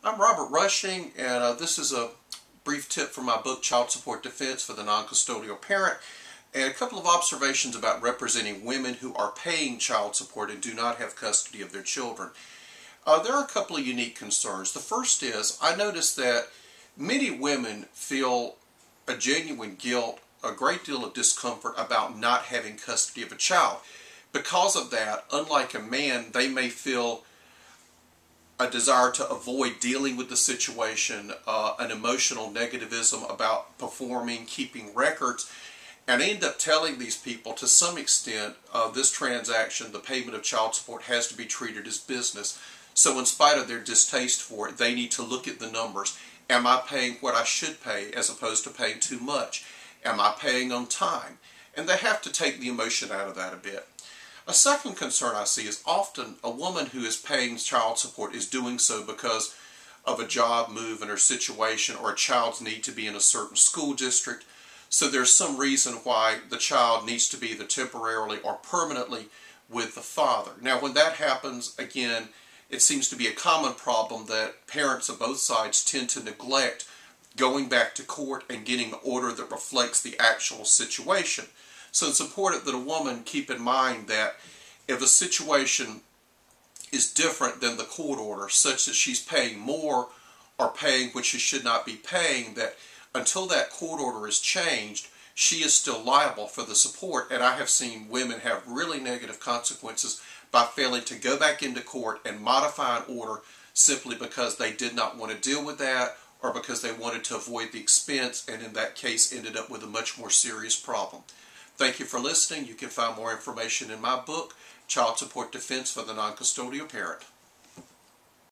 I'm Robert Rushing, and this is a brief tip from my book, Child Support Defense for the Non-Custodial Parent, and a couple of observations about representing women who are paying child support and do not have custody of their children. There are a couple of unique concerns. The first is, I noticed that many women feel a genuine guilt, a great deal of discomfort about not having custody of a child. Because of that, unlike a man, they may feel a desire to avoid dealing with the situation, an emotional negativism about performing, keeping records, and I end up telling these people, to some extent, this transaction, the payment of child support, has to be treated as business. So in spite of their distaste for it, they need to look at the numbers. Am I paying what I should pay as opposed to paying too much? Am I paying on time? And they have to take the emotion out of that a bit. A second concern I see is often a woman who is paying child support is doing so because of a job move in her situation or a child's need to be in a certain school district. So there's some reason why the child needs to be either temporarily or permanently with the father. Now when that happens, again, it seems to be a common problem that parents of both sides tend to neglect going back to court and getting an order that reflects the actual situation. So it's important that a woman keep in mind that if a situation is different than the court order, such that she's paying more or paying what she should not be paying, that until that court order is changed, she is still liable for the support. And I have seen women have really negative consequences by failing to go back into court and modify an order simply because they did not want to deal with that or because they wanted to avoid the expense, and in that case ended up with a much more serious problem. Thank you for listening. You can find more information in my book, Child Support Defense for the Non-Custodial Parent.